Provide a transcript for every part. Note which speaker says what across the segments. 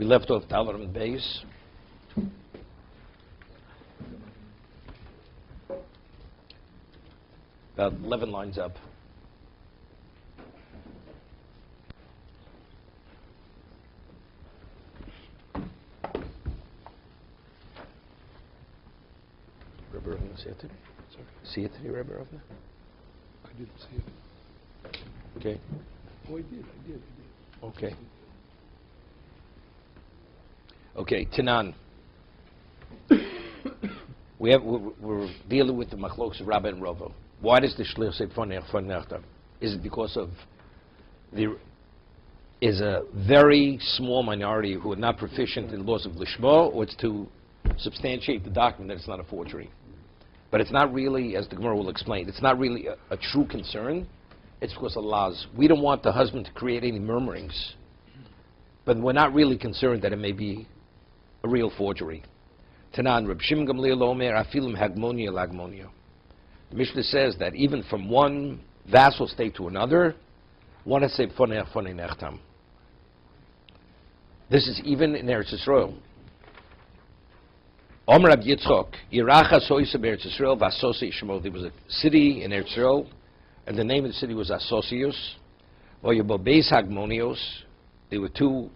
Speaker 1: We left off Talmud and base. About 11 lines up. Rabbi Ravna, see it today? Sorry. See it today, Rabbi Ravna?
Speaker 2: I didn't see it.
Speaker 1: Okay.
Speaker 2: Oh, I did.
Speaker 1: Okay. Okay, Tanan. We're dealing with the machlokes of Rabbi and Rava. Why does the shliach say fonech fonechtam? Is it because of is a very small minority who are not proficient in laws of lishma, or it's to substantiate the document that it's not a forgery? But it's not really, as the Gemara will explain, it's not really a true concern. It's because of laws. We don't want the husband to create any murmurings, but we're not really concerned that it may be a real forgery. Tanan, Reb Shimon Gamliel Omer, afilim hagmonia lagmonia. The Mishnah says that even from one vassal state to another, one has to say fonech fonechtam. This is even in Eretz Yisrael. Omer Rab Yitzchok, Yiracha soisa be'Eretz Yisrael v'asosi shmo. There was a city in Eretz Yisrael, and the name of the city was Asosius. Oyabo beis hagmonios. There were two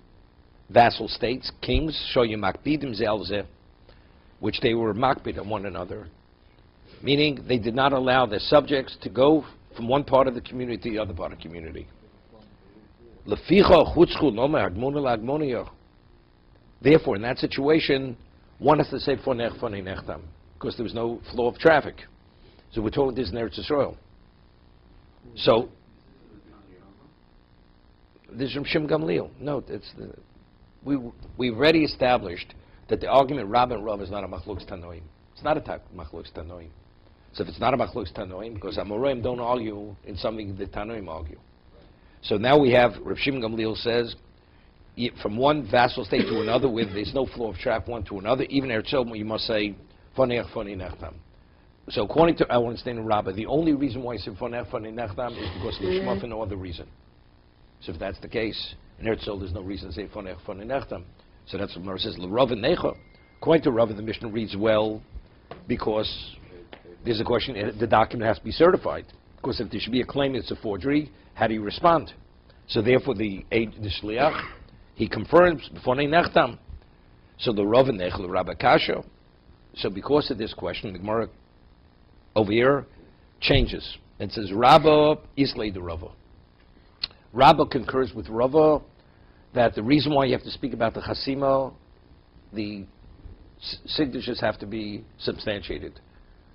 Speaker 1: vassal states, kings, shoyu makbidim zelzeh, which they were makbid on one another, meaning they did not allow their subjects to go from one part of the community to the other part of the community. Therefore, in that situation, one has to say fonech fonechtam, because there was no flow of traffic. So we're told this in Eretz Yisrael. So this is from Shim Gamliel. No, we've already established that the argument Rabbi and Rav is not a machlokes tanoim. It's not a type of machlokes tanoim. So if it's not a machlokes tanoim, because Amoraim don't argue in something that tanoim argue. So now we have Rav Shimon Gamliel says from one vassal state to another, where there's no flow of traffic one to another, even Eretz Yisrael, you must say fonech fonechtam. So according to our understanding, Rabbi, the only reason why you say fonech fonechtam is because of the shema for no other reason. So if that's the case, in Eretz Yisrael there's no reason to say fonech fonechtam. So that's what Gemara says. L'Rav and Necha. According to Rav, the Mishnah reads well because there's a question. The document has to be certified. Because if there should be a claim it's a forgery, how do you respond? So therefore, the shliach he confirms b'fonei nechtam. So the Rav and Necha, the Rabbi Kasha. So because of this question, the Gemara over here changes and says Rabba islay the Rava. Rabba concurs with Rava that the reason why you have to speak about the chasima, the signatures have to be substantiated.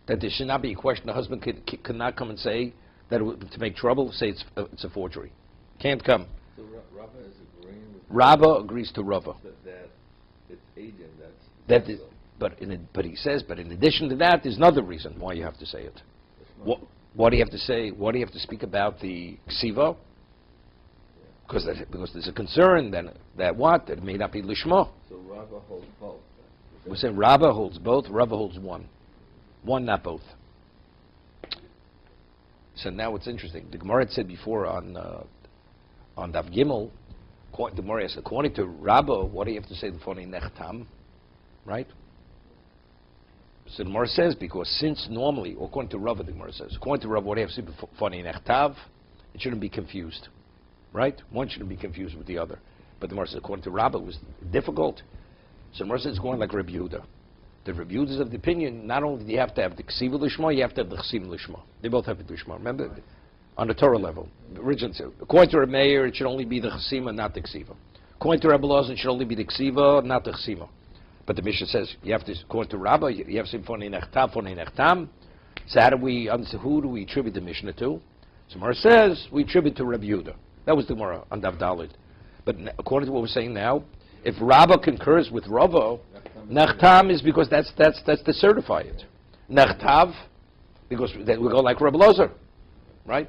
Speaker 1: That there should not be a question. The husband could not come and say that to make trouble, say it's a forgery. Can't come.
Speaker 3: So Rava is agreeing with
Speaker 1: Rabba agrees to Rava.
Speaker 3: That it's agent.
Speaker 1: But he says, but in addition to that, there's another reason why you have to say it. What do you have to say? What do you have to speak about the ksiva? Because there's a concern that it may not be lishma.
Speaker 3: So Rava holds both.
Speaker 1: We're saying Rava holds both. Rava holds one, not both. So now it's interesting. The Gemara had said before on Daf Gimel, the Gemara said, according to Rava, what do you have to say the fonei nechtam, right? So the Gemara says because since normally, according to Rava, the Gemara says, according to Rava, what do you have to say fonei nechtav? It shouldn't be confused. Right? One shouldn't be confused with the other. But the Gemara says, according to Rabbi, it was difficult. So the Gemara says it's going like Rabbi Yehuda. The Rabbi Yehuda is of the opinion, not only do you have to have the Ksiva Lishma, you have to have the Chsim Lishma. They both have the Lishma. Remember? Right. On the Torah level. Originally, according to Rabbi Meir, it should only be the Chasima, not the Ksiva. According to Rabbi Loz, it should only be the Ksiva, not the Chasima. But the Mishnah says, you have to, according to Rabbi, you have to say fonei nechtam. So who do we attribute the Mishnah to? So Gemara says, we attribute to Rabbi Yehuda. That was the Gemara on Dav Dalid. But according to what we're saying now, if Rabba concurs with Rava, Nechtam is because that's to certify it. Nechtav, because we go like Rabbi Lozer, right?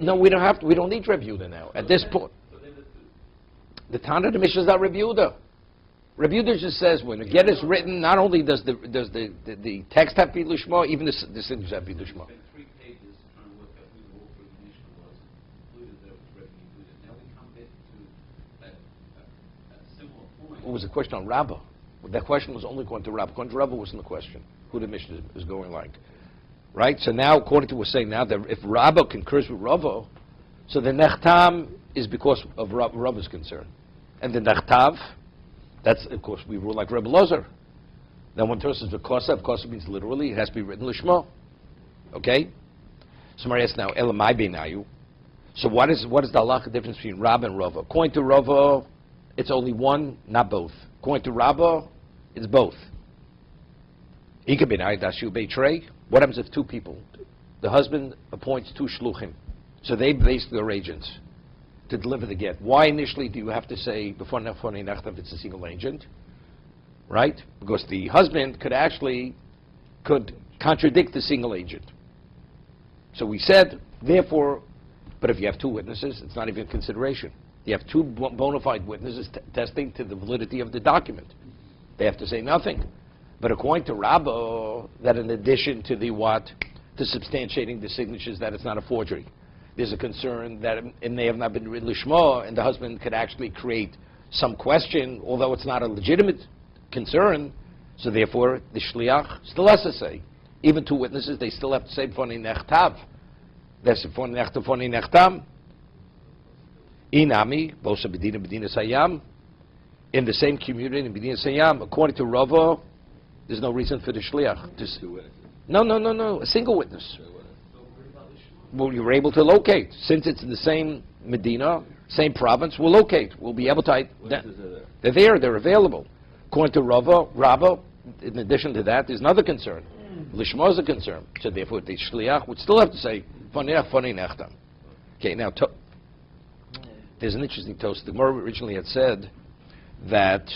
Speaker 1: No, we don't need Rabbi Yehuda now. At this point, the Tana of the Mishnah is not Rabbi Yehuda. Rabbi Yehuda just says when a get is written, not only does the text have to be lishma, even the signatures have to be lishma. was a question on Rabbah. That question was only going to Rabbah. According to Rabbah wasn't the question. Who the Mishnah is going like. Right? So now, according to what we're saying now, that if Rabbah concurs with Rava, so the Nechtam is because of Rava's concern. And the Nechtav, that's, of course, we rule like Rebbe Lozer. Then when Torah says V'kosav means literally, it has to be written Lishmo. Okay? Somebody asks now, Elamai Beinayu. So what is the halacha difference between Rabbah and Rava? According to Rava, it's only one, not both. According to Rabbah, it's both. Ika Beinayu Dashu Beitrei. What happens if two people, the husband appoints two shluchim, so they basically are agents to deliver the get. Why initially do you have to say before nefoni nechtav it's a single agent, right? Because the husband could contradict the single agent. So we said, therefore, but if you have two witnesses, it's not even a consideration. You have two bona fide witnesses testing to the validity of the document. They have to say nothing. But according to Rabbah, that in addition to to substantiating the signatures that it's not a forgery, there's a concern that it may have not been written lishma, and the husband could actually create some question, although it's not a legitimate concern. So therefore, the shliach still has to say. Even two witnesses, they still have to say b'foni nechtav. That's b'foni nechtav, b'foni nechtam. Inami, bosa bedina sayam. In the same community, in bedina sayam, according to Rava, there's no reason for the shliach. No. A single witness. Well, you were able to locate. Since it's in the same Medina, same province, we'll locate. We'll be able to... They're there. They're available. According to Rava, in addition to that, there's another concern. Lishma is a concern. So therefore, the shliach would still have to say, Fanech, Fani Nechtam. Okay, now, there's an interesting toast. The Gemara originally had said that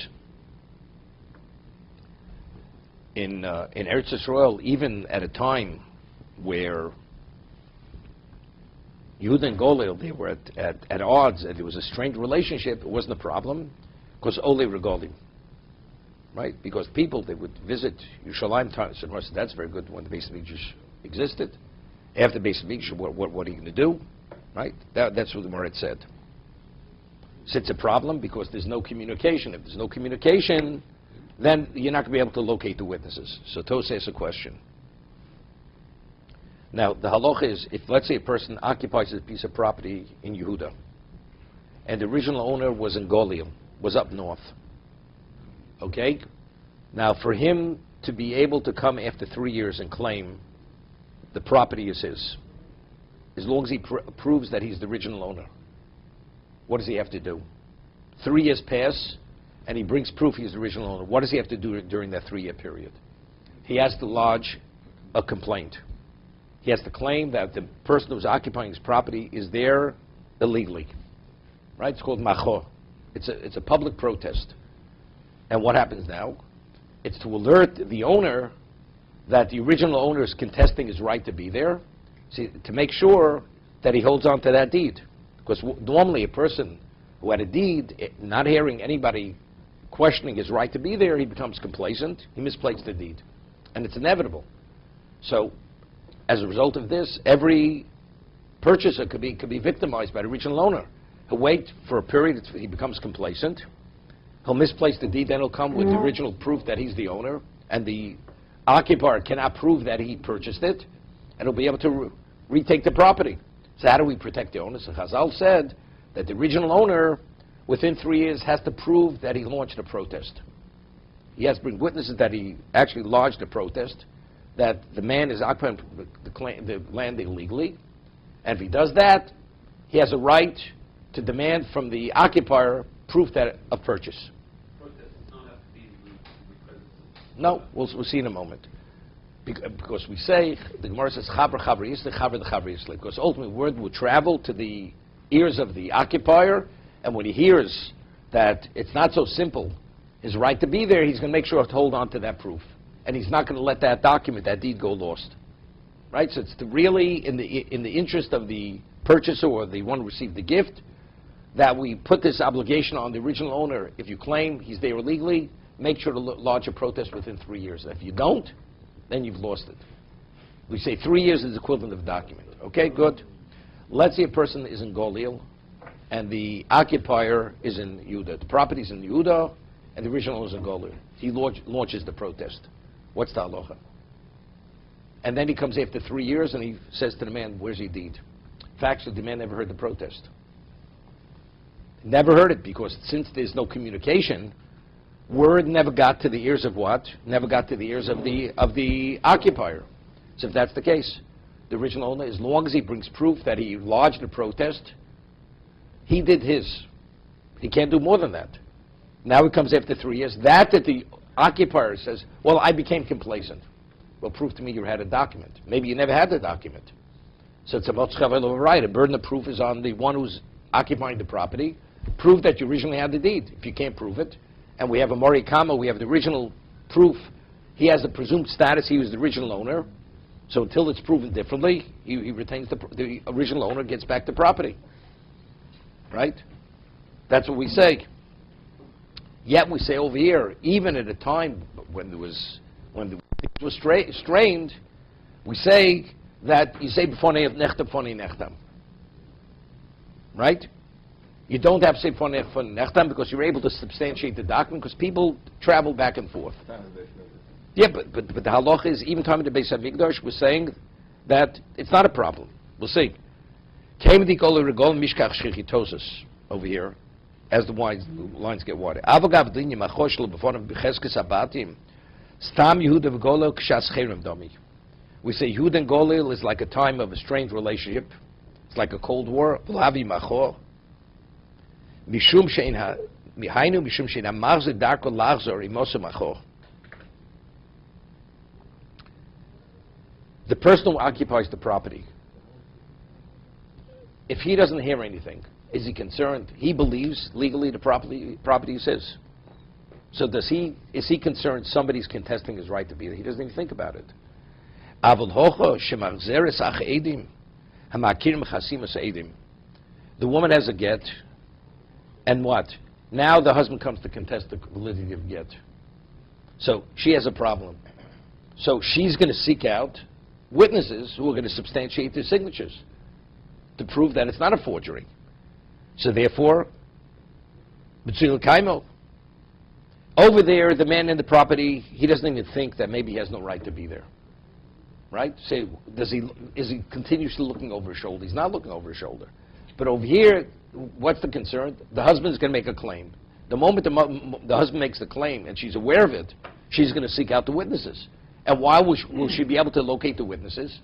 Speaker 1: in Eretz Yisrael, even at a time where Yehuda and Golil, they were at odds, and there was a strained relationship, it wasn't a problem, because Ole Regolim, right? Because people, they would visit Yerushalayim, so that's very good when the Beis Hamikdash existed. After the Beis Hamikdash, what are you going to do, right? That's what the Gemara had said. So it's a problem because there's no communication. If there's no communication, then you're not going to be able to locate the witnesses. So Tos asks a question. Now, the halacha is, if let's say a person occupies a piece of property in Yehuda, and the original owner was in Golil, was up north, okay? Now, for him to be able to come after 3 years and claim the property is his, as long as he proves that he's the original owner, what does he have to do? 3 years pass, and he brings proof he's the original owner. What does he have to do during that 3-year period? He has to lodge a complaint. He has to claim that the person who's occupying his property is there illegally. Right? It's called macho. It's a public protest. And what happens now? It's to alert the owner that the original owner is contesting his right to be there, to make sure that he holds on to that deed. Because normally a person who had a deed, not hearing anybody questioning his right to be there, he becomes complacent, he misplaced the deed. And it's inevitable. So, as a result of this, every purchaser could be victimized by the original owner. He'll wait for a period, he becomes complacent, he'll misplace the deed, then he'll come with the original proof that he's the owner, and the occupier cannot prove that he purchased it, and he'll be able to retake the property. So how do we protect the owner? So Chazal said that the original owner, within 3 years, has to prove that he launched a protest. He has to bring witnesses that he actually lodged a protest, that the man is occupying the land illegally, and if he does that, he has a right to demand from the occupier proof of purchase.
Speaker 4: Protest does not have to be with presence.
Speaker 1: No, we'll see in a moment. Because we say, the Gemara says, Chaber Yisle, Chaber the Chaber Yisle, because ultimately word will travel to the ears of the occupier, and when he hears that it's not so simple, his right to be there, he's going to make sure to hold on to that proof. And he's not going to let that document, that deed, go lost. Right? So it's really in the interest of the purchaser or the one who received the gift that we put this obligation on the original owner. If you claim he's there illegally, make sure to lodge a protest within 3 years. If you don't, then you've lost it. We say 3 years is the equivalent of a document. Okay, good. Let's say a person is in Golil and the occupier is in Yehuda. The property is in Yehuda. and the original owner is a goler. He launches the protest. What's the halacha? And then he comes after 3 years and he says to the man, where's your deed? Factually, the man never heard the protest. Never heard it, because since there's no communication, word never got to the ears of what? Never got to the ears of the occupier. So if that's the case, the original owner, as long as he brings proof that he lodged the protest, he did his. He can't do more than that. Now it comes after 3 years. That the occupier says, well, I became complacent. Well, prove to me you had a document. Maybe you never had the document. So it's about a right. A burden of proof is on the one who's occupying the property. Prove that you originally had the deed. If you can't prove it, and we have a Mori Kama, we have the original proof, he has the presumed status, he was the original owner. So until it's proven differently, he retains the original owner, gets back the property. Right? That's what we say. Yet we say over here, even at a time when it was strained, we say that you say before nechtam. Right? You don't have to say before nechtam because you're able to substantiate the document, because people travel back and forth. Yeah, but the halacha is, even time in the Beis Hamikdash, we're saying that it's not a problem. We'll see. Over here, as the lines get water. We say Yehud and Golil is like a time of a strained relationship. It's like a Cold War. The person who occupies the property, if he doesn't hear anything, is he concerned? He believes legally the property is his. So is he concerned somebody's contesting his right to be there? He doesn't even think about it. The woman has a get, and what? Now the husband comes to contest the validity of get. So she has a problem. So she's going to seek out witnesses who are going to substantiate their signatures to prove that it's not a forgery. So therefore, over there, the man in the property, he doesn't even think that maybe he has no right to be there. Right? Say, is he continuously looking over his shoulder? He's not looking over his shoulder. But over here, what's the concern? The husband's going to make a claim. The moment the husband makes the claim and she's aware of it, she's going to seek out the witnesses. And why will she be able to locate the witnesses?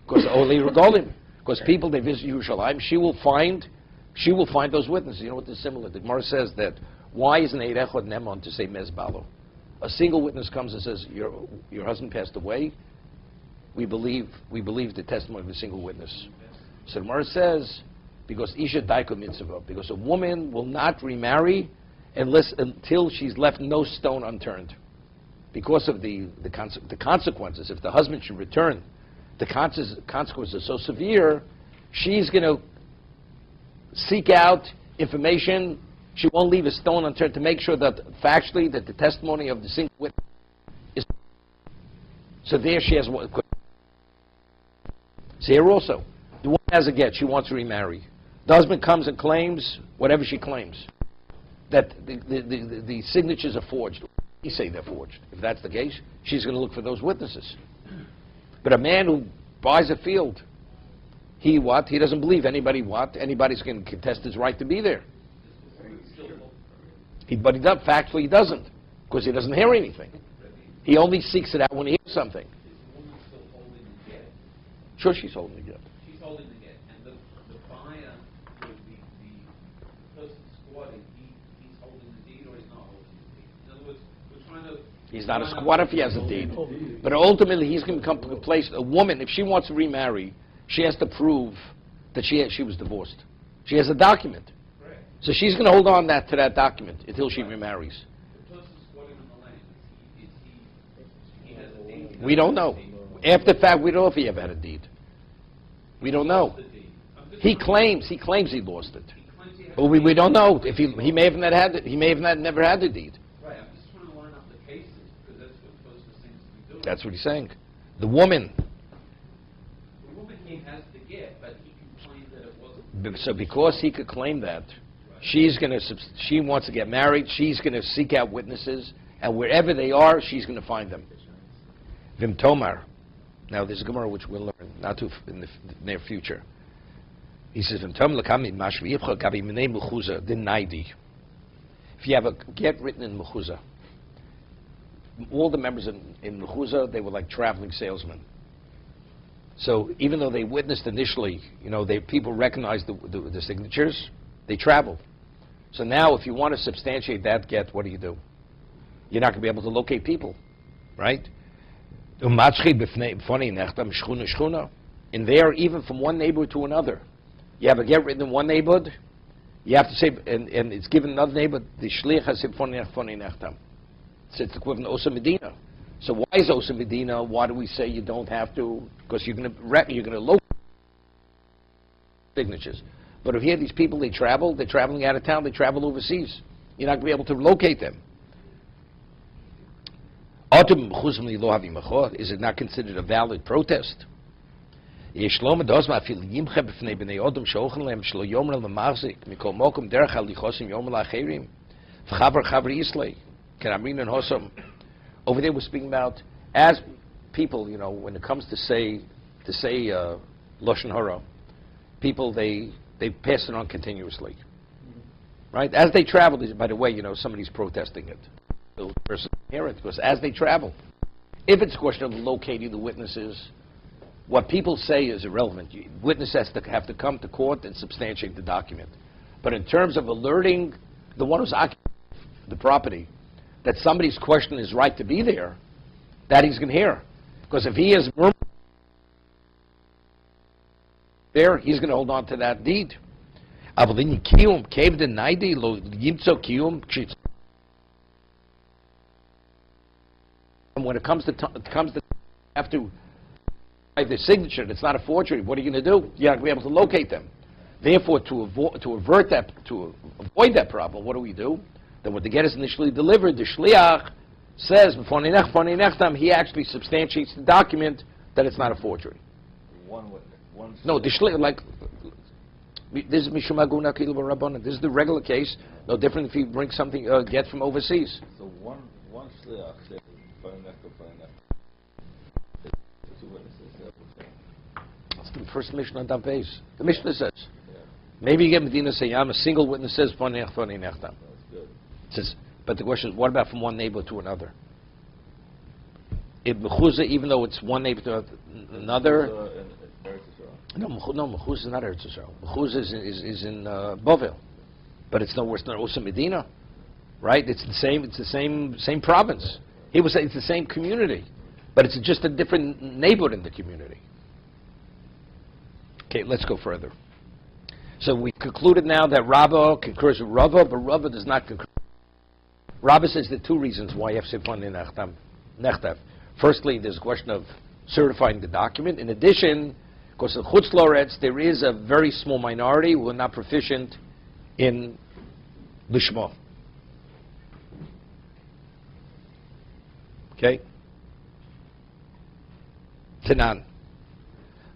Speaker 1: Because only regalim. Because people, they visit Yerushalayim, she will find those witnesses. You know what is similar? The Gemara says that why isn't Eid Echad Nemon to say Mezbalo? A single witness comes and says, your husband passed away. We believe the testimony of a single witness. So the Gemara says, because Isha Daiko Mitzvah, because a woman will not remarry until she's left no stone unturned. Because of the consequences. If the husband should return, the consequences are so severe, she's going to seek out information. She won't leave a stone unturned to make sure that factually that the testimony of the single witness is. So there she has one. So here also, the woman has a get. She wants to remarry. The husband comes and claims whatever she claims, that the signatures are forged. You say they're forged. If that's the case, she's going to look for those witnesses. But a man who buys a field, he doesn't believe anybody's going to contest his right to be there. But factually he doesn't, because he doesn't hear anything. He only seeks it out when he hears something. Sure, she's holding the get.
Speaker 4: She's holding the get, and the buyer, the person squatting, he's holding the deed or he's not holding the deed. In other words, we're trying to.
Speaker 1: He's not a squatter if he has a deed. But ultimately, he's going to come to a place. A woman, if she wants to remarry, she has to prove that she was divorced. She has a document.
Speaker 4: Correct.
Speaker 1: So she's going to hold on to that document until she remarries.
Speaker 4: The person squatting on the land, he has a deed.
Speaker 1: We don't know. After the fact, we don't know if he ever had a deed. We don't know. He claims he lost it. But we don't know. If he may have not had it. He may have never had the deed.
Speaker 4: Right. I'm just trying to line up the cases because that's what Tosfos seems to be doing.
Speaker 1: That's what he's saying. The woman.
Speaker 4: The woman, he has the gift, but he can claim that it wasn't.
Speaker 1: So because he could claim that, She wants to get married. She's going to seek out witnesses, and wherever they are, she's going to find them. Vim Tomar. Now, there's a Gemara which we'll learn not too in the near future. He says, Vim Tomar l'kami mashvi yivcha gabi minei mechuza din naidi. If you have a get written in mechuza, all the members in mechuza, they were like traveling salesmen. So even though they witnessed initially, people recognized the signatures, they traveled. So now if you want to substantiate that get, what do? You're not going to be able to locate people, right? In there, even from one neighborhood to another, you have a get written in one neighborhood, you have to say, and it's given another neighborhood, the shliach has nechtam. It's the equivalent of Osa Medina. So why is Osa Medina? Why do we say you don't have to? Because you're going to locate signatures. But if you have these people, they're traveling out of town, they travel overseas. You're not going to be able to locate them. Is it not considered a valid protest? Over there we're speaking about as people, when it comes to say Lashon Hara, people they pass it on continuously. Right? As they travel, by the way, somebody's protesting it. The person can hear it because as they travel. If it's a question of locating the witnesses, what people say is irrelevant. Witnesses have to come to court and substantiate the document. But in terms of alerting the one who's occupying the property that somebody's question is right to be there, that he's going to hear. Because if he is there, he's going to hold on to that deed. And when it comes to have to write the signature, it's not a forgery. What are you going to do? You're not going to be able to locate them. Therefore, to avoid that problem, what do? Then when the get is initially delivered, the shliach says, he actually substantiates the document that it's not a forgery.
Speaker 3: One witness.
Speaker 1: No, the shliach, this is Mishum Aguna Kilu Rabbanan. This is the regular case. No different if you bring something, get from overseas.
Speaker 3: So one shliach says, two witnesses.
Speaker 1: That's the first Mishnah on that base. The Mishnah says, maybe you get Medina Sayyam, a single witness says,
Speaker 3: That's good.
Speaker 1: Says, but the question is, what about from one neighbor to another? If mechuzah, even though it's one neighbor to another, no, mechuzah is not Eretz Yisrael. Mechuzah is in Bovel, but it's not Osa Medina, right? It's the same province. He would say it's the same community, but it's just a different neighborhood in the community. Okay, let's go further. So we concluded now that Rabbah concurs with Rava, but Rava does not concur. Rabbah says there are two reasons why you have Sifon in Nechtav. Firstly, there's a question of certifying the document. In addition, because in Chutz Loretz, there is a very small minority who are not proficient in Lishma. Okay? Tanan.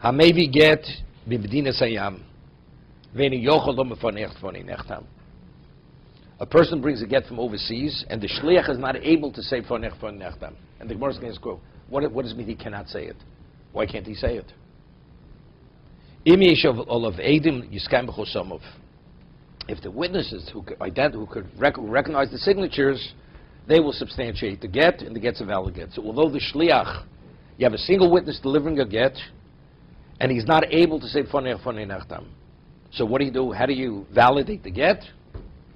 Speaker 1: Hamevi get b'Medina Sayyam. A person brings a get from overseas, and the shliach is not able to say for nechtam. And the Gemara is going to go, what does it mean he cannot say it? Why can't he say it? If the witnesses who could recognize the signatures, they will substantiate the get, and the get's a valid get. So although the shliach, you have a single witness delivering a get, and he's not able to say for nechtam. So what do? How do you validate the get?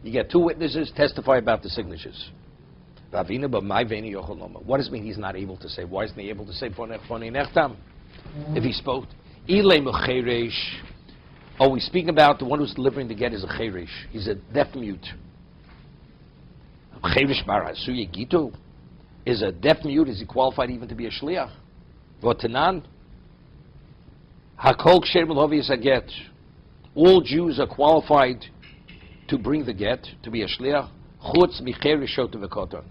Speaker 1: You get two witnesses testify about the signatures. What does it mean he's not able to say? Why isn't he able to say Fonei Nechtam? If he spoke, we speaking about the one who's delivering the get is a cheresh. He's a deaf mute. Is a deaf mute, is he qualified even to be a shliach? Votanan? Hakol ksher melhovi is a get. All Jews are qualified to bring the get, to be a shliach, chutz michereshot v'koton,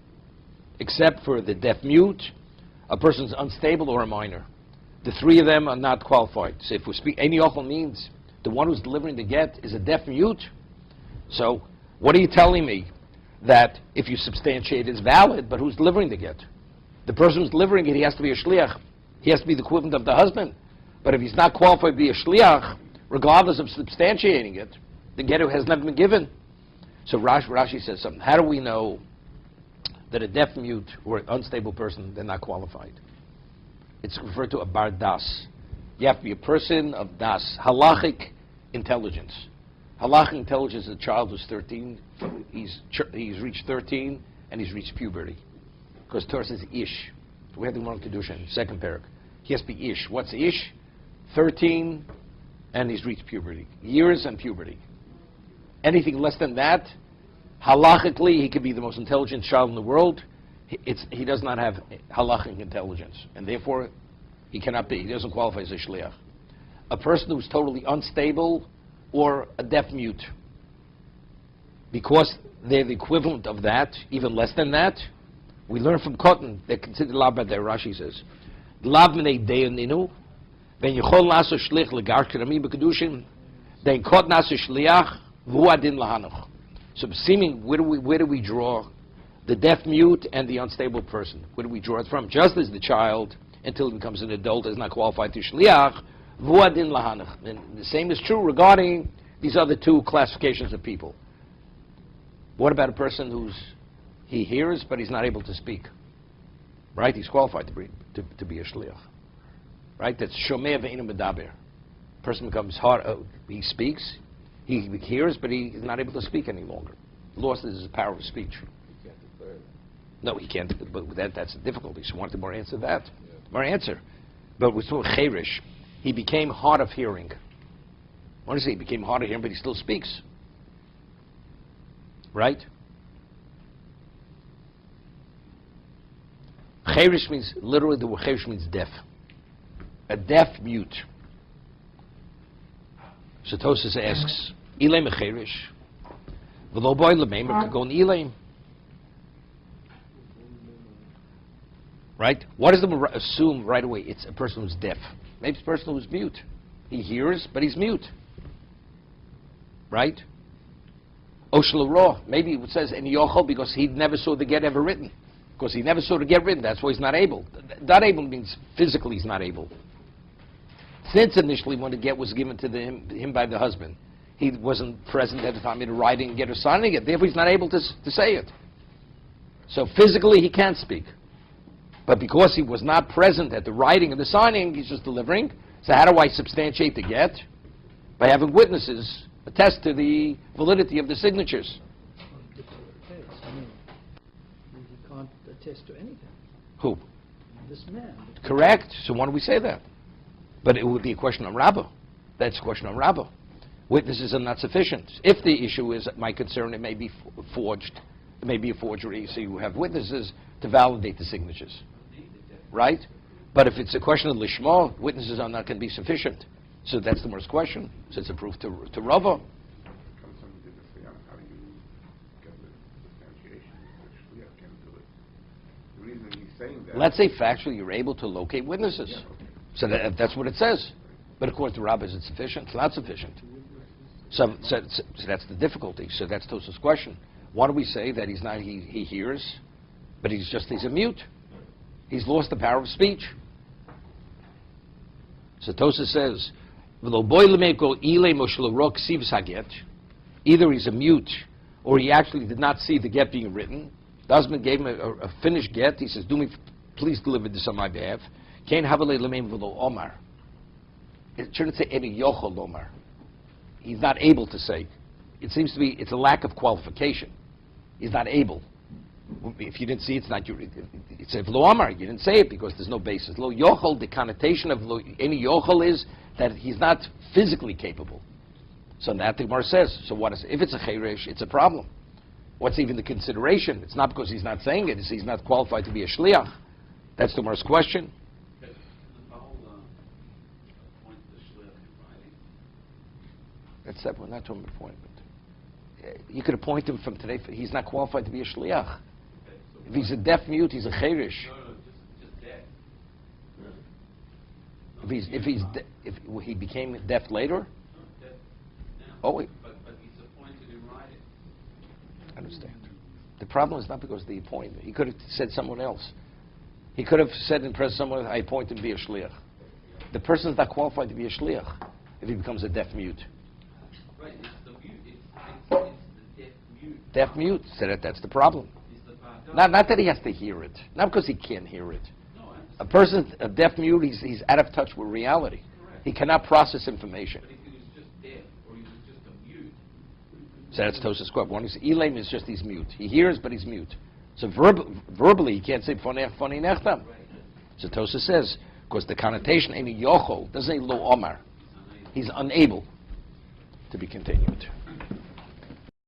Speaker 1: except for the deaf mute, a person's unstable, or a minor. The three of them are not qualified. So if we speak, any yochel means the one who's delivering the get is a deaf mute, so What are you telling me? That if you substantiate it's valid, but who's delivering the get? The person who's delivering it, he has to be a shliach. He has to be the equivalent of the husband. But if he's not qualified to be a shliach, regardless of substantiating it, the get has never been given. So Rashi says something. How do we know that a deaf mute or an unstable person, they're not qualified? It's referred to a bar das. You have to be a person of das, halachic intelligence. Halachic intelligence is a child who's 13. He's reached 13 and he's reached puberty. Because Torah says ish. So we have the Gemara Kedushin, second parak. He has to be ish. What's ish? 13 and he's reached puberty. Years and puberty. Anything less than that, halachically, he could be the most intelligent child in the world. He does not have halachic intelligence, and therefore he cannot be. He doesn't qualify as a shliach. A person who's totally unstable or a deaf mute, because they're the equivalent of that, even less than that, we learn from Cotton, they're considered lav b'dei. Rashi says, lav m'nei deyaninu, ven yichol naso shlich legar kerami b'kedushin, then kot naso shliach v'hu adin lahanoch. So, seeming, where do we draw the deaf mute and the unstable person? Where do we draw it from? Just as the child, until he becomes an adult, is not qualified to shliach, v'hu adin lahanoch. And the same is true regarding these other two classifications of people. What about a person he hears but he's not able to speak? Right? He's qualified to be a shliach. Right? That's shomeh ve'inu medaber. Person becomes hard. He speaks. He hears, but he is not able to speak any longer. Lost his power of speech.
Speaker 3: He can't declare it.
Speaker 1: No, he can't. But that's the difficulty. So, wanted more answer that. Yeah. More answer. But we saw cherish. He became hard of hearing. What does he say? He became hard of hearing, but he still speaks. Right? Cherish means, literally the word cherish means deaf. A deaf mute. So Tosas asks, Ilaim cherish, v'lo boy l'meim could go in Ilaim. Right? What does the assume right away? It's a person who's deaf. Maybe it's a person who's mute. He hears, but he's mute. Right? Oshel maybe it says in Yochel because he never saw the get ever written. Because he never saw the get written, that's why he's not able. Not able means physically he's not able. Since initially when the get was given to him by the husband, he wasn't present at the time of the writing and get or signing it, therefore he's not able to say it. So physically he can't speak. But because he was not present at the writing and the signing, he's just delivering. So how do I substantiate the get? By having witnesses attest to the validity of the signatures.
Speaker 5: He can't attest to anything.
Speaker 1: Who?
Speaker 5: This man.
Speaker 1: Correct. So why do we say that? But it would be a question on Rabbah. That's a question on Rabbah. Witnesses are not sufficient. If the issue is my concern, it may be forged. It may be a forgery, so you have witnesses to validate the signatures. Right? But if it's a question of Lishma, witnesses are not going to be sufficient. So that's the first question. So it's a proof to Rabbah. Let's say factually you're able to locate witnesses. Yeah. So that's what it says. But according to Rabbah, is it sufficient? It's not sufficient. So that's the difficulty. So that's Tosa's question. Why do we say that he's not? He hears, but he's a mute. He's lost the power of speech. So Tosa says, either he's a mute, or he actually did not see the get being written. The husband gave him a finished get. He says, please deliver this on my behalf. It shouldn't say any yochel omar. He's not able to say. It seems to be, it's a lack of qualification. He's not able. If you didn't see it, it's not your. It's a lo amar. You didn't say it because there's no basis. Lo yochel, the connotation of any yochel is that he's not physically capable. So that the Gemara says. So what is? If it's a chayresh, it's a problem. What's even the consideration? It's not because he's not saying it. It's he's not qualified to be a shliach. That's the Gemara's question. That's that. We're not talking about appointment. You could appoint him from today. He's not qualified to be a shliach. If he's a deaf mute, he's a cherish.
Speaker 4: No, just deaf.
Speaker 1: If he became deaf later.
Speaker 4: No, deaf now.
Speaker 1: Oh wait.
Speaker 4: But he's appointed in writing.
Speaker 1: I understand. The problem is not because of the appointment. He could have said someone else. He could have said in presence someone, I appoint him to be a shliach. The person is not qualified to be a shliach if he becomes a deaf mute.
Speaker 4: Right, it's the mute. It's the deaf mute.
Speaker 1: Deaf mute. So that's the problem.
Speaker 4: It's the bad guy.
Speaker 1: Not that he has to hear it. Not because he can't hear it.
Speaker 4: No, I understand.
Speaker 1: A person, a deaf mute, he's out of touch with reality.
Speaker 4: Correct.
Speaker 1: He cannot process information.
Speaker 4: But if he was just deaf, or he was just a mute,
Speaker 1: So that's Tosas Quab. One is Elaim is just he's mute. He hears, but he's mute. So verbally, he can't say Fonech Foni Nechtam.
Speaker 4: right,
Speaker 1: So Tosas says, because the connotation ain't a yochol, doesn't say lo omar. He's unable to be continued.